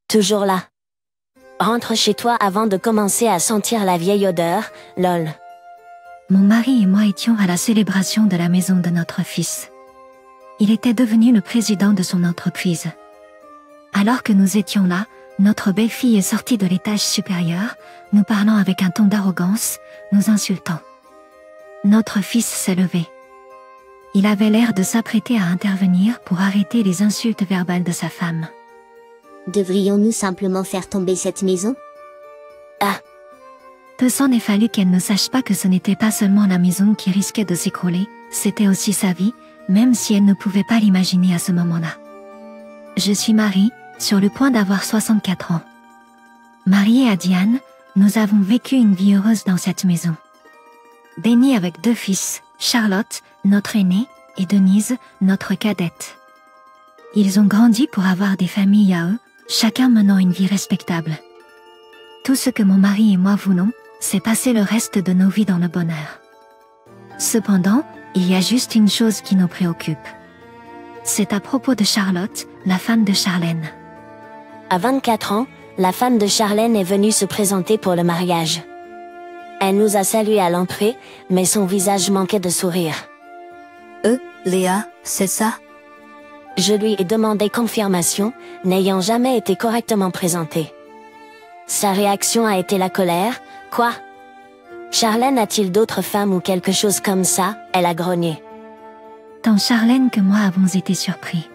Toujours là. Rentre chez toi avant de commencer à sentir la vieille odeur, lol. Mon mari et moi étions à la célébration de la maison de notre fils. Il était devenu le président de son entreprise. Alors que nous étions là, notre belle-fille est sortie de l'étage supérieur, nous parlant avec un ton d'arrogance, nous insultant. Notre fils s'est levé. Il avait l'air de s'apprêter à intervenir pour arrêter les insultes verbales de sa femme. Devrions-nous simplement faire tomber cette maison? Ah. Peu s'en est fallu qu'elle ne sache pas que ce n'était pas seulement la maison qui risquait de s'écrouler, c'était aussi sa vie, même si elle ne pouvait pas l'imaginer à ce moment-là. Je suis Marie, sur le point d'avoir 64 ans. Mariée à Diane, nous avons vécu une vie heureuse dans cette maison. Bénie avec 2 fils, Charlotte, notre aînée, et Denise, notre cadette. Ils ont grandi pour avoir des familles à eux, chacun menant une vie respectable. Tout ce que mon mari et moi voulons, c'est passer le reste de nos vies dans le bonheur. Cependant, il y a juste une chose qui nous préoccupe. C'est à propos de Charlotte, la femme de Charlène. À 24 ans, la femme de Charlène est venue se présenter pour le mariage. Elle nous a salués à l'entrée, mais son visage manquait de sourire. Léa, c'est ça? Je lui ai demandé confirmation, n'ayant jamais été correctement présentée. Sa réaction a été la colère. Quoi? Charlène a-t-il d'autres femmes ou quelque chose comme ça? Elle a grogné. Tant Charlène que moi avons été surpris.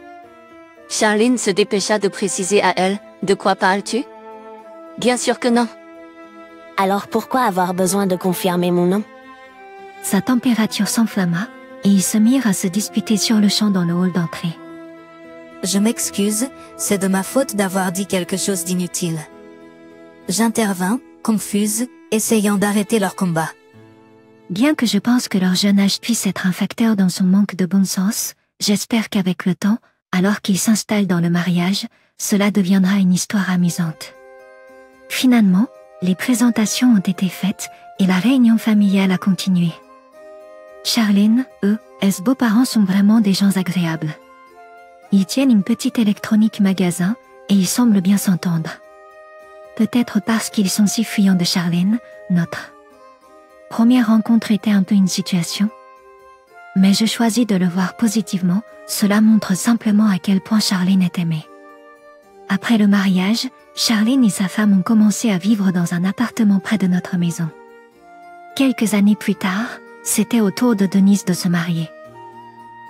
Charline se dépêcha de préciser à elle, de quoi parles-tu? Bien sûr que non. Alors pourquoi avoir besoin de confirmer mon nom? Sa température s'enflamma, et ils se mirent à se disputer sur le champ dans le hall d'entrée. Je m'excuse, c'est de ma faute d'avoir dit quelque chose d'inutile. J'intervins, confuse, essayant d'arrêter leur combat. Bien que je pense que leur jeune âge puisse être un facteur dans son manque de bon sens, j'espère qu'avec le temps, alors qu'ils s'installent dans le mariage, cela deviendra une histoire amusante. Finalement, les présentations ont été faites, et la réunion familiale a continué. Charlène, ses beaux-parents sont vraiment des gens agréables. Ils tiennent une petite électronique magasin, et ils semblent bien s'entendre. Peut-être parce qu'ils sont si friands de Charlène, notre première rencontre était un peu une situation. Mais je choisis de le voir positivement, cela montre simplement à quel point Charlène est aimée. Après le mariage, Charlène et sa femme ont commencé à vivre dans un appartement près de notre maison. Quelques années plus tard, c'était au tour de Denise de se marier.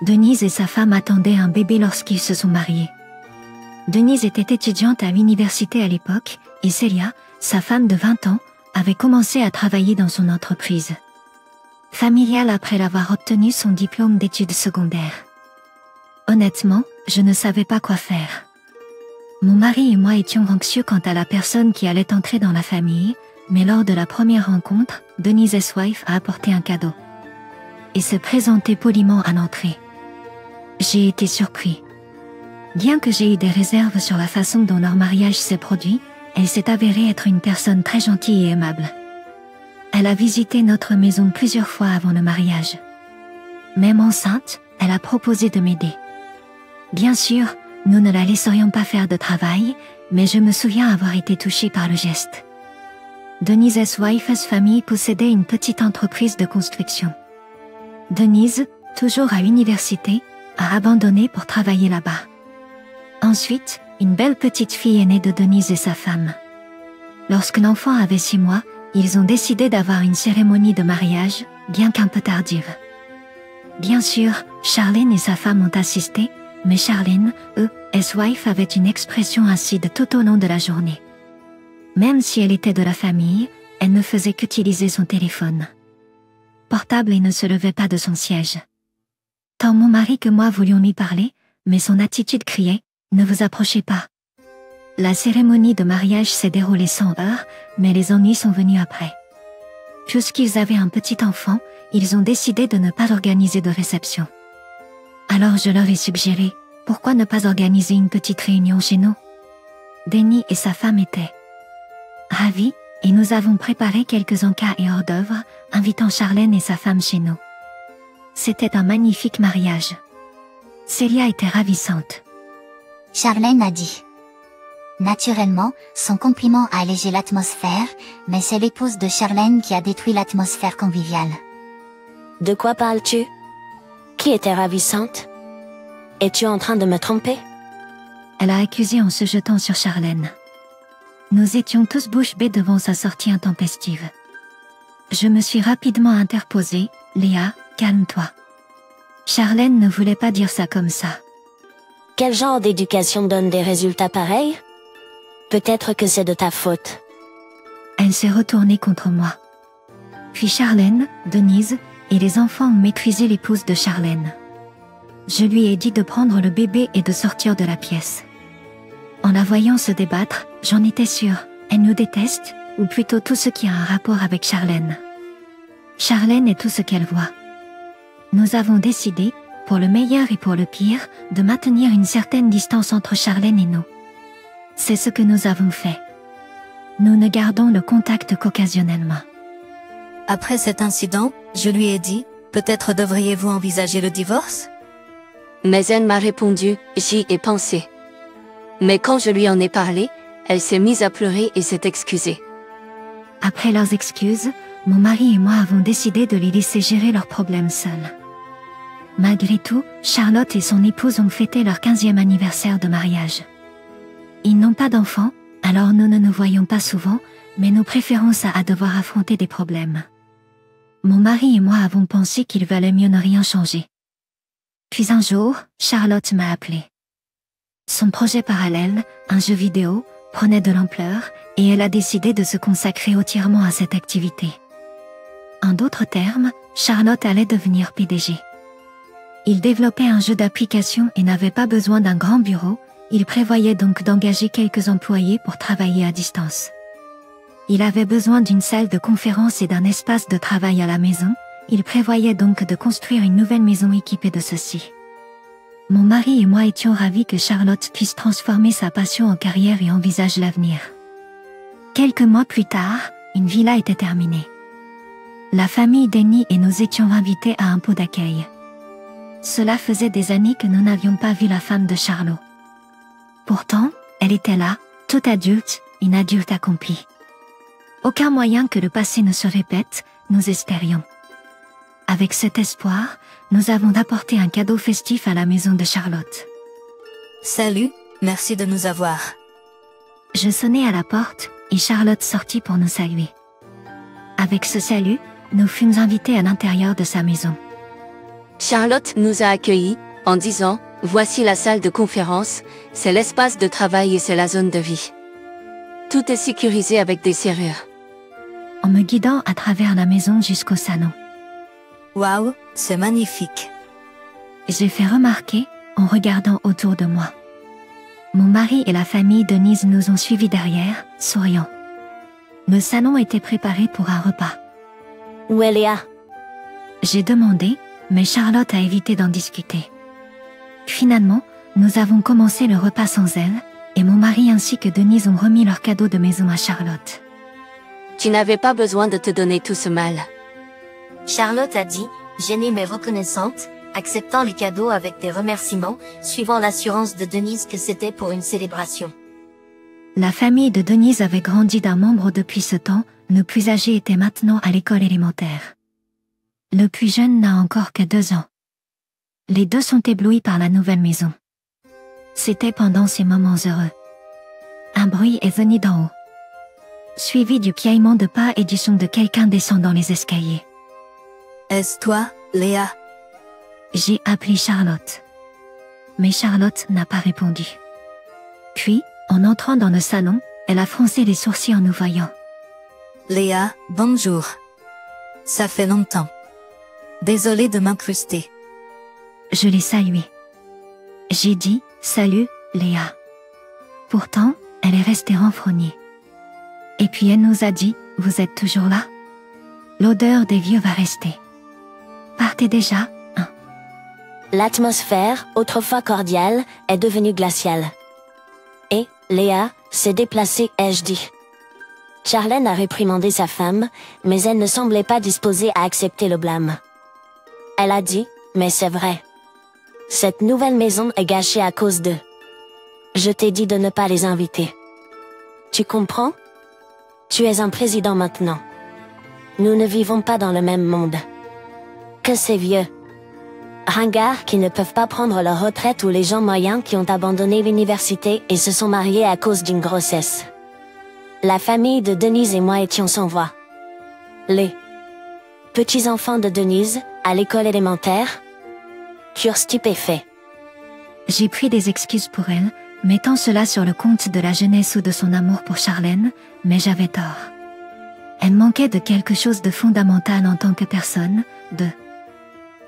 Denise et sa femme attendaient un bébé lorsqu'ils se sont mariés. Denise était étudiante à l'université à l'époque, et Célia, sa femme de 20 ans, avait commencé à travailler dans son entreprise familiale après l'avoir obtenu son diplôme d'études secondaires. Honnêtement, je ne savais pas quoi faire. Mon mari et moi étions anxieux quant à la personne qui allait entrer dans la famille, mais lors de la première rencontre, Denise's wife a apporté un cadeau et s'est présentée poliment à l'entrée. J'ai été surpris. Bien que j'ai eu des réserves sur la façon dont leur mariage s'est produit, elle s'est avérée être une personne très gentille et aimable. Elle a visité notre maison plusieurs fois avant le mariage. Même enceinte, elle a proposé de m'aider. Bien sûr, nous ne la laisserions pas faire de travail, mais je me souviens avoir été touchée par le geste. Denise's wife's famille possédait une petite entreprise de construction. Denise, toujours à l'université, a abandonné pour travailler là-bas. Ensuite, une belle petite fille est née de Denise et sa femme. Lorsque l'enfant avait 6 mois, ils ont décidé d'avoir une cérémonie de mariage, bien qu'un peu tardive. Bien sûr, Charlène et sa femme ont assisté, mais Charlène, his wife avait une expression acide tout au long de la journée. Même si elle était de la famille, elle ne faisait qu'utiliser son téléphone portable et ne se levait pas de son siège. Tant mon mari que moi voulions lui parler, mais son attitude criait « Ne vous approchez pas ». La cérémonie de mariage s'est déroulée sans heurts, mais les ennuis sont venus après. Puisqu'ils avaient un petit enfant, ils ont décidé de ne pas organiser de réception. Alors je leur ai suggéré, pourquoi ne pas organiser une petite réunion chez nous? Denny et sa femme étaient ravis, et nous avons préparé quelques encas et hors d'œuvre, invitant Charlène et sa femme chez nous. C'était un magnifique mariage. Célia était ravissante. Charlène a dit: Naturellement, son compliment a allégé l'atmosphère, mais c'est l'épouse de Charlène qui a détruit l'atmosphère conviviale. De quoi parles-tu? Qui était ravissante? Es-tu en train de me tromper? Elle a accusé en se jetant sur Charlène. Nous étions tous bouche bée devant sa sortie intempestive. Je me suis rapidement interposée. Léa, calme-toi. Charlène ne voulait pas dire ça comme ça. Quel genre d'éducation donne des résultats pareils? Peut-être que c'est de ta faute. Elle s'est retournée contre moi. Puis Charlène, Denise et les enfants ont maîtrisé l'épouse de Charlène. Je lui ai dit de prendre le bébé et de sortir de la pièce. En la voyant se débattre, j'en étais sûre, elle nous déteste, ou plutôt tout ce qui a un rapport avec Charlène. Charlène est tout ce qu'elle voit. Nous avons décidé, pour le meilleur et pour le pire, de maintenir une certaine distance entre Charlène et nous. C'est ce que nous avons fait. Nous ne gardons le contact qu'occasionnellement. Après cet incident, je lui ai dit, peut-être devriez-vous envisager le divorce? Mais elle m'a répondu, j'y ai pensé. Mais quand je lui en ai parlé, elle s'est mise à pleurer et s'est excusée. Après leurs excuses, mon mari et moi avons décidé de les laisser gérer leurs problèmes seuls. Malgré tout, Charlotte et son épouse ont fêté leur 15e anniversaire de mariage. Ils n'ont pas d'enfants, alors nous ne nous voyons pas souvent, mais nous préférons ça à devoir affronter des problèmes. Mon mari et moi avons pensé qu'il valait mieux ne rien changer. Puis un jour, Charlotte m'a appelé. Son projet parallèle, un jeu vidéo, prenait de l'ampleur, et elle a décidé de se consacrer entièrement à cette activité. En d'autres termes, Charlotte allait devenir PDG. Il développait un jeu d'application et n'avait pas besoin d'un grand bureau, il prévoyait donc d'engager quelques employés pour travailler à distance. Il avait besoin d'une salle de conférence et d'un espace de travail à la maison, il prévoyait donc de construire une nouvelle maison équipée de ceci. Mon mari et moi étions ravis que Charlotte puisse transformer sa passion en carrière et envisage l'avenir. Quelques mois plus tard, une villa était terminée. La famille Denis et nous étions invités à un pot d'accueil. Cela faisait des années que nous n'avions pas vu la femme de Charlot. Pourtant, elle était là, toute adulte, une adulte accomplie. Aucun moyen que le passé ne se répète, nous espérions. Avec cet espoir, nous avons apporté un cadeau festif à la maison de Charlotte. Salut, merci de nous avoir. Je sonnai à la porte, et Charlotte sortit pour nous saluer. Avec ce salut, nous fûmes invités à l'intérieur de sa maison. Charlotte nous a accueillis, en disant, voici la salle de conférence, c'est l'espace de travail et c'est la zone de vie. Tout est sécurisé avec des serrures. En me guidant à travers la maison jusqu'au salon. Waouh, c'est magnifique. J'ai fait remarquer, en regardant autour de moi. Mon mari et la famille Denise nous ont suivis derrière, souriant. Le salon était préparé pour un repas. Où est Léa? J'ai demandé, mais Charlotte a évité d'en discuter. Finalement, nous avons commencé le repas sans elle, et mon mari ainsi que Denise ont remis leur cadeau de maison à Charlotte. Tu n'avais pas besoin de te donner tout ce mal. Charlotte a dit, gênée mais reconnaissante, acceptant les cadeaux avec des remerciements, suivant l'assurance de Denise que c'était pour une célébration. La famille de Denise avait grandi d'un membre depuis ce temps, le plus âgé était maintenant à l'école élémentaire. Le plus jeune n'a encore que 2 ans. Les deux sont éblouis par la nouvelle maison. C'était pendant ces moments heureux. Un bruit est venu d'en haut, suivi du piaillement de pas et du son de quelqu'un descendant les escaliers. Est-ce toi, Léa? J'ai appelé Charlotte. Mais Charlotte n'a pas répondu. Puis, en entrant dans le salon, elle a froncé les sourcils en nous voyant. Léa, bonjour. Ça fait longtemps. Désolée de m'incruster. Je l'ai saluée. J'ai dit, salut, Léa. Pourtant, elle est restée renfrognée. Et puis elle nous a dit, vous êtes toujours là? L'odeur des vieux va rester. Partez déjà, hein. L'atmosphère, autrefois cordiale, est devenue glaciale. Et, Léa, s'est déplacée, ai-je dit. Charlène a réprimandé sa femme, mais elle ne semblait pas disposée à accepter le blâme. Elle a dit, mais c'est vrai. Cette nouvelle maison est gâchée à cause d'eux. Je t'ai dit de ne pas les inviter. Tu comprends? Tu es un président maintenant. Nous ne vivons pas dans le même monde. Que ces vieux ringards qui ne peuvent pas prendre leur retraite ou les gens moyens qui ont abandonné l'université et se sont mariés à cause d'une grossesse. La famille de Denise et moi étions sans voix. Les petits-enfants de Denise, à l'école élémentaire, furent stupéfaits. J'ai pris des excuses pour elle, mettant cela sur le compte de la jeunesse ou de son amour pour Charlène, mais j'avais tort. Elle manquait de quelque chose de fondamental en tant que personne, de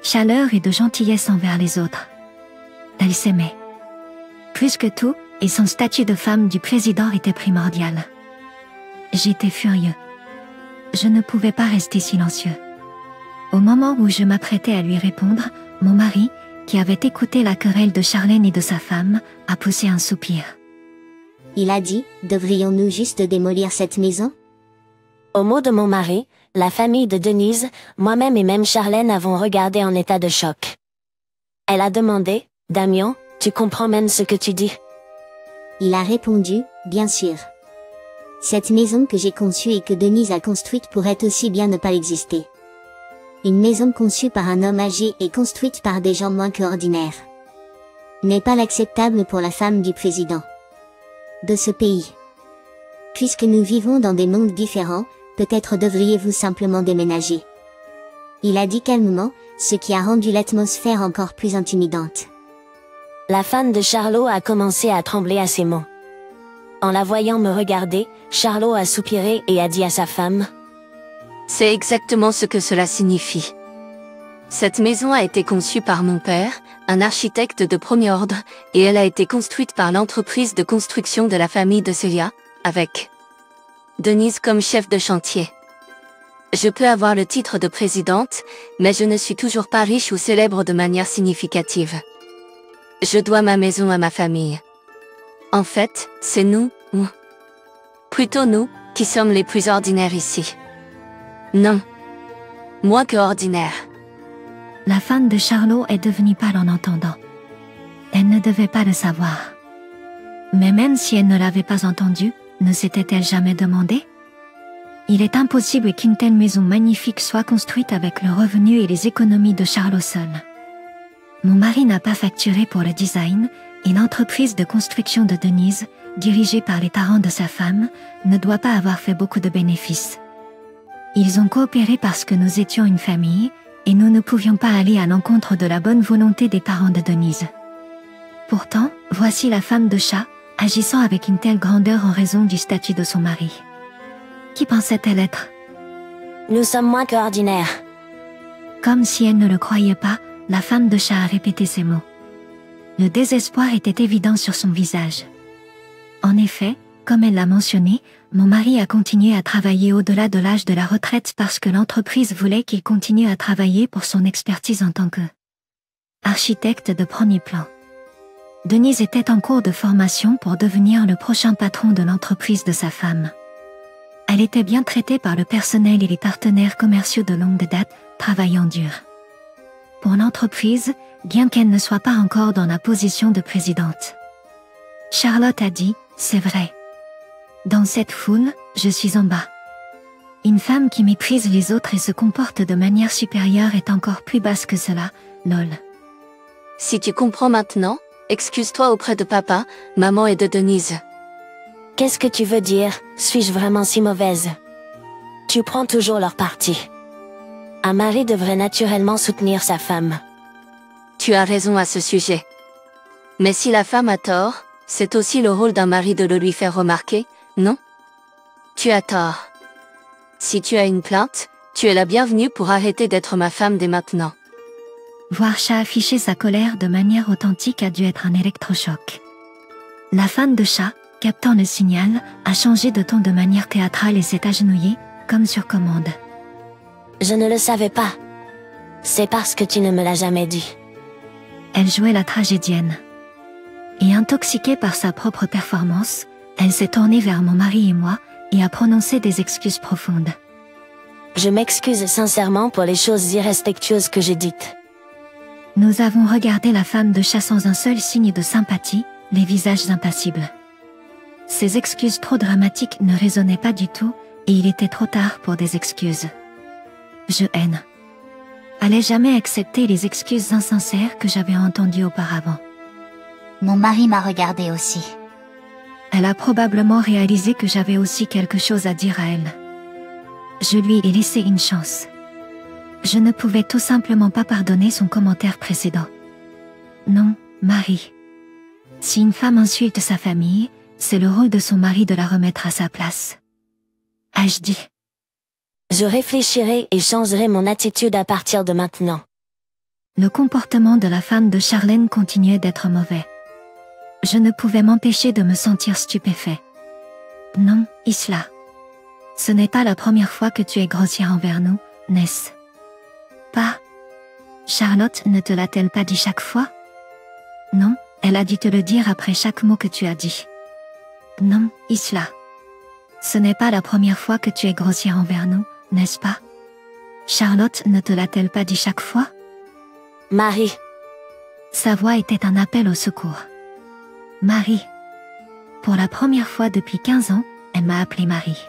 chaleur et de gentillesse envers les autres. Elle s'aimait. Plus que tout, et son statut de femme du président était primordial. J'étais furieux. Je ne pouvais pas rester silencieux. Au moment où je m'apprêtais à lui répondre, mon mari, qui avait écouté la querelle de Charlène et de sa femme, a poussé un soupir. Il a dit, devrions-nous juste démolir cette maison? Au mot de mon mari, la famille de Denise, moi-même et même Charlène avons regardé en état de choc. Elle a demandé, Damien, tu comprends même ce que tu dis? Il a répondu, bien sûr. Cette maison que j'ai conçue et que Denise a construite pourrait aussi bien ne pas exister. Une maison conçue par un homme âgé et construite par des gens moins que ordinaires n'est pas l'acceptable pour la femme du président de ce pays. Puisque nous vivons dans des mondes différents, peut-être devriez-vous simplement déménager. Il a dit calmement, ce qui a rendu l'atmosphère encore plus intimidante. La femme de Charlot a commencé à trembler à ces mots. En la voyant me regarder, Charlot a soupiré et a dit à sa femme: C'est exactement ce que cela signifie. Cette maison a été conçue par mon père, un architecte de premier ordre, et elle a été construite par l'entreprise de construction de la famille de Celia, avec Denise comme chef de chantier. Je peux avoir le titre de présidente, mais je ne suis toujours pas riche ou célèbre de manière significative. Je dois ma maison à ma famille. En fait, c'est nous, ou plutôt nous, qui sommes les plus ordinaires ici. Non. Moins que ordinaire. La femme de Charlot est devenue pâle en entendant. Elle ne devait pas le savoir. Mais même si elle ne l'avait pas entendu, ne s'était-elle jamais demandé? Il est impossible qu'une telle maison magnifique soit construite avec le revenu et les économies de Charlot seul. Mon mari n'a pas facturé pour le design, et l'entreprise de construction de Denise, dirigée par les parents de sa femme, ne doit pas avoir fait beaucoup de bénéfices. Ils ont coopéré parce que nous étions une famille, et nous ne pouvions pas aller à l'encontre de la bonne volonté des parents de Denise. Pourtant, voici la femme de chat, agissant avec une telle grandeur en raison du statut de son mari. Qui pensait-elle être? Nous sommes moins que ordinaires. Comme si elle ne le croyait pas, la femme de chat a répété ces mots. Le désespoir était évident sur son visage. En effet, comme elle l'a mentionné, mon mari a continué à travailler au-delà de l'âge de la retraite parce que l'entreprise voulait qu'il continue à travailler pour son expertise en tant que architecte de premier plan. Denise était en cours de formation pour devenir le prochain patron de l'entreprise de sa femme. Elle était bien traitée par le personnel et les partenaires commerciaux de longue date, travaillant dur. Pour l'entreprise, bien qu'elle ne soit pas encore dans la position de présidente. Charlotte a dit, c'est vrai. Dans cette foule, je suis en bas. Une femme qui méprise les autres et se comporte de manière supérieure est encore plus basse que cela, lol. Si tu comprends maintenant, excuse-toi auprès de papa, maman et de Denise. Qu'est-ce que tu veux dire? Suis-je vraiment si mauvaise? Tu prends toujours leur parti. Un mari devrait naturellement soutenir sa femme. Tu as raison à ce sujet. Mais si la femme a tort, c'est aussi le rôle d'un mari de le lui faire remarquer, non? Tu as tort. Si tu as une plainte, tu es la bienvenue pour arrêter d'être ma femme dès maintenant. Voir Chat afficher sa colère de manière authentique a dû être un électrochoc. La femme de Chat, captant le signal, a changé de ton de manière théâtrale et s'est agenouillée, comme sur commande. Je ne le savais pas. C'est parce que tu ne me l'as jamais dit. Elle jouait la tragédienne. Et intoxiquée par sa propre performance, elle s'est tournée vers mon mari et moi, et a prononcé des excuses profondes. Je m'excuse sincèrement pour les choses irrespectueuses que j'ai dites. Nous avons regardé la femme de Chat sans un seul signe de sympathie, les visages impassibles. Ces excuses trop dramatiques ne résonnaient pas du tout, et il était trop tard pour des excuses. Je haine. Allais jamais accepter les excuses insincères que j'avais entendues auparavant. Mon mari m'a regardé aussi. Elle a probablement réalisé que j'avais aussi quelque chose à dire à elle. Je lui ai laissé une chance. Je ne pouvais tout simplement pas pardonner son commentaire précédent. Non, Marie. Si une femme insulte sa famille, c'est le rôle de son mari de la remettre à sa place. Ai-je dit? Je réfléchirai et changerai mon attitude à partir de maintenant. Le comportement de la femme de Charlène continuait d'être mauvais. Je ne pouvais m'empêcher de me sentir stupéfait. Non, Isla. Ce n'est pas la première fois que tu es grossière envers nous, n'est-ce pas? Charlotte ne te l'a-t-elle pas dit chaque fois? Non, elle a dû te le dire après chaque mot que tu as dit. Non, Isla. Ce n'est pas la première fois que tu es grossière envers nous, n'est-ce pas? Charlotte ne te l'a-t-elle pas dit chaque fois? Marie. Sa voix était un appel au secours. Marie. Pour la première fois depuis 15 ans, elle m'a appelée Marie.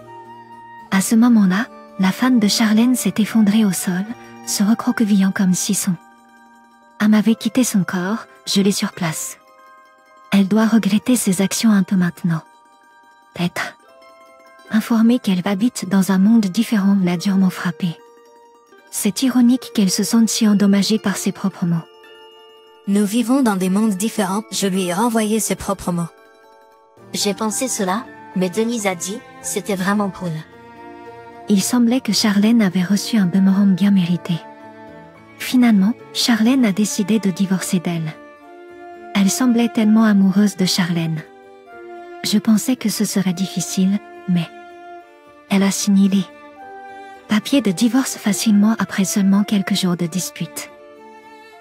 À ce moment-là, la femme de Charlène s'est effondrée au sol, se recroquevillant comme si son âme avait quitté son corps, gelée sur place. Elle doit regretter ses actions un peu maintenant. Être informée qu'elle habite dans un monde différent l'a durement frappée. C'est ironique qu'elle se sente si endommagée par ses propres mots. Nous vivons dans des mondes différents, je lui ai renvoyé ses propres mots. J'ai pensé cela, mais Denise a dit, c'était vraiment cool. Il semblait que Charlène avait reçu un boomerang bien mérité. Finalement, Charlène a décidé de divorcer d'elle. Elle semblait tellement amoureuse de Charlène. Je pensais que ce serait difficile, mais elle a signé les papiers de divorce facilement après seulement quelques jours de dispute.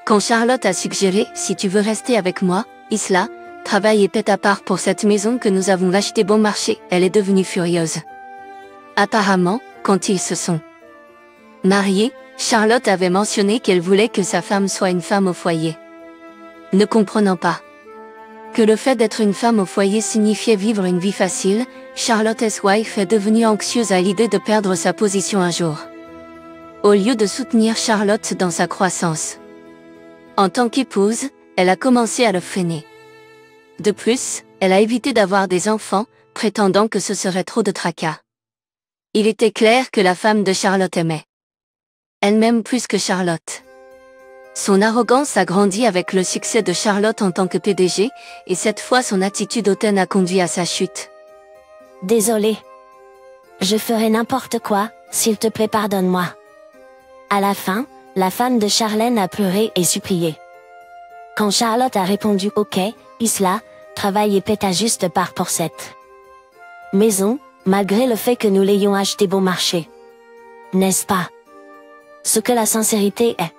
Quand Charlotte a suggéré « Si tu veux rester avec moi, Isla, travaille et paie ta part pour cette maison que nous avons achetée bon marché », elle est devenue furieuse. Apparemment, quand ils se sont mariés, Charlotte avait mentionné qu'elle voulait que sa femme soit une femme au foyer. Ne comprenant pas que le fait d'être une femme au foyer signifiait vivre une vie facile, Charlotte's wife est devenue anxieuse à l'idée de perdre sa position un jour. Au lieu de soutenir Charlotte dans sa croissance en tant qu'épouse, elle a commencé à le freiner. De plus, elle a évité d'avoir des enfants, prétendant que ce serait trop de tracas. Il était clair que la femme de Charlotte aimait elle-même plus que Charlotte. Son arrogance a grandi avec le succès de Charlotte en tant que PDG, et cette fois son attitude hautaine a conduit à sa chute. Désolée. Je ferai n'importe quoi, s'il te plaît pardonne-moi. À la fin, la femme de Charlène a pleuré et supplié. Quand Charlotte a répondu « Ok, Isla, travaille et paie ta juste part pour cette maison, malgré le fait que nous l'ayons achetée bon marché. N'est-ce pas? Ce que la sincérité est. »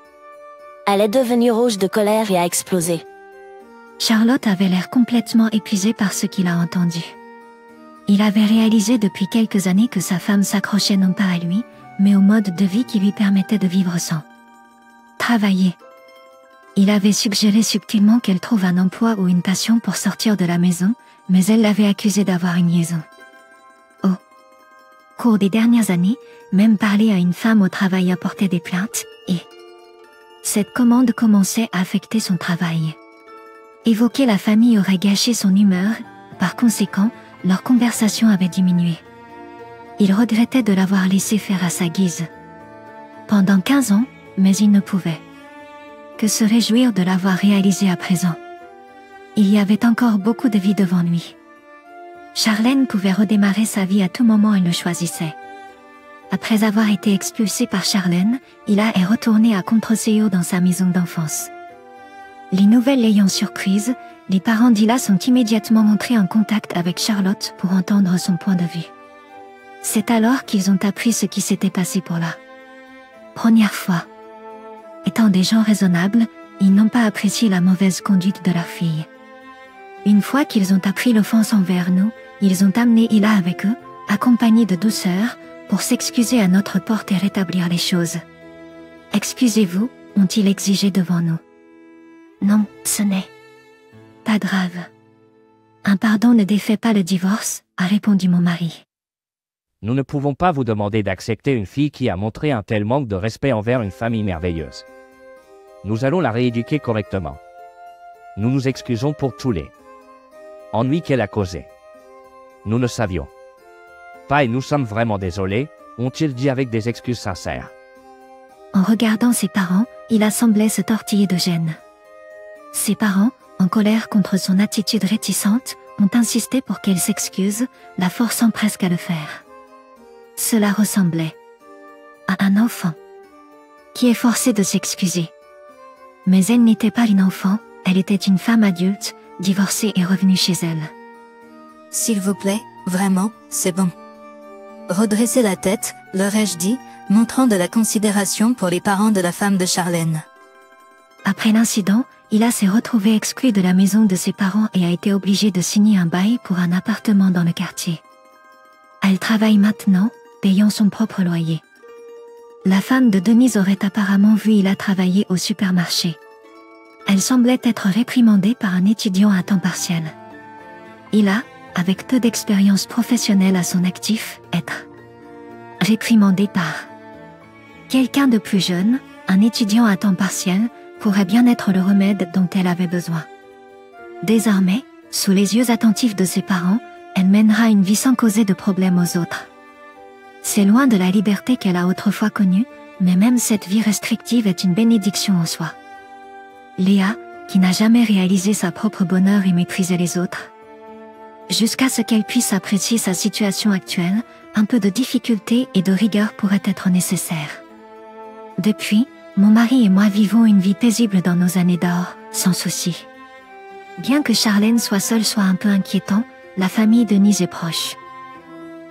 Elle est devenue rouge de colère et a explosé. Charlotte avait l'air complètement épuisée par ce qu'il a entendu. Il avait réalisé depuis quelques années que sa femme s'accrochait non pas à lui, mais au mode de vie qui lui permettait de vivre sans travailler. Il avait suggéré subtilement qu'elle trouve un emploi ou une passion pour sortir de la maison, mais elle l'avait accusée d'avoir une liaison. Au cours des dernières années, même parler à une femme au travail apportait des plaintes, et cette commande commençait à affecter son travail. Évoquer la famille aurait gâché son humeur, par conséquent, leur conversation avait diminué. Il regrettait de l'avoir laissé faire à sa guise. Pendant 15 ans, mais il ne pouvait que se réjouir de l'avoir réalisé à présent. Il y avait encore beaucoup de vie devant lui. Charlène pouvait redémarrer sa vie à tout moment elle le choisissait. Après avoir été expulsé par Charlène, Isla est retourné à Contreseo dans sa maison d'enfance. Les nouvelles l'ayant surprise, les parents d'Isla sont immédiatement entrés en contact avec Charlotte pour entendre son point de vue. C'est alors qu'ils ont appris ce qui s'était passé pour la première fois. Étant des gens raisonnables, ils n'ont pas apprécié la mauvaise conduite de leur fille. Une fois qu'ils ont appris l'offense envers nous, ils ont amené Isla avec eux, accompagnés de douceur, pour s'excuser à notre porte et rétablir les choses. « Excusez-vous » ont-ils exigé devant nous. « Non, ce n'est pas grave. » Un pardon ne défait pas le divorce, a répondu mon mari. Nous ne pouvons pas vous demander d'accepter une fille qui a montré un tel manque de respect envers une famille merveilleuse. Nous allons la rééduquer correctement. Nous nous excusons pour tous les ennuis qu'elle a causés. Nous ne savions pas et nous sommes vraiment désolés, ont-ils dit avec des excuses sincères. En regardant ses parents, il a semblé se tortiller de gêne. Ses parents, en colère contre son attitude réticente, ont insisté pour qu'elle s'excuse, la forçant presque à le faire. Cela ressemblait à un enfant qui est forcé de s'excuser. Mais elle n'était pas une enfant, elle était une femme adulte, divorcée et revenue chez elle. S'il vous plaît, vraiment, c'est bon. Redressez la tête, leur ai-je dit, montrant de la considération pour les parents de la femme de Charlène. Après l'incident, Ila s'est retrouvée exclue de la maison de ses parents et a été obligée de signer un bail pour un appartement dans le quartier. Elle travaille maintenant, payant son propre loyer. La femme de Denise aurait apparemment vu Ila travailler au supermarché. Elle semblait être réprimandée par un étudiant à temps partiel. Ila, avec peu d'expérience professionnelle à son actif, être réprimandée par quelqu'un de plus jeune, un étudiant à temps partiel, pourrait bien être le remède dont elle avait besoin. Désormais, sous les yeux attentifs de ses parents, elle mènera une vie sans causer de problème aux autres. C'est loin de la liberté qu'elle a autrefois connue, mais même cette vie restrictive est une bénédiction en soi. Léa, qui n'a jamais réalisé sa propre bonheur et méprisé les autres, jusqu'à ce qu'elle puisse apprécier sa situation actuelle, un peu de difficulté et de rigueur pourrait être nécessaire. Depuis, mon mari et moi vivons une vie paisible dans nos années d'or, sans souci. Bien que Charlène soit seule soit un peu inquiétant, la famille de Denise est proche.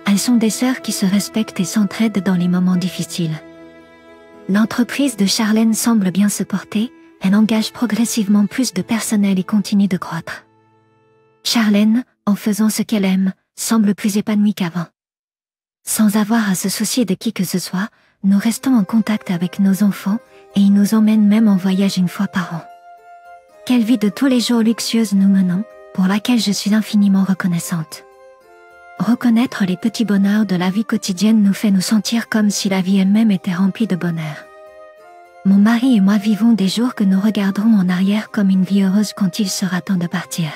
Elles sont des sœurs qui se respectent et s'entraident dans les moments difficiles. L'entreprise de Charlène semble bien se porter, elle engage progressivement plus de personnel et continue de croître. Charlène, en faisant ce qu'elle aime, semble plus épanouie qu'avant. Sans avoir à se soucier de qui que ce soit, nous restons en contact avec nos enfants et ils nous emmènent même en voyage une fois par an. Quelle vie de tous les jours luxueuse nous menons, pour laquelle je suis infiniment reconnaissante. Reconnaître les petits bonheurs de la vie quotidienne nous fait nous sentir comme si la vie elle-même était remplie de bonheur. Mon mari et moi vivons des jours que nous regarderons en arrière comme une vie heureuse quand il sera temps de partir.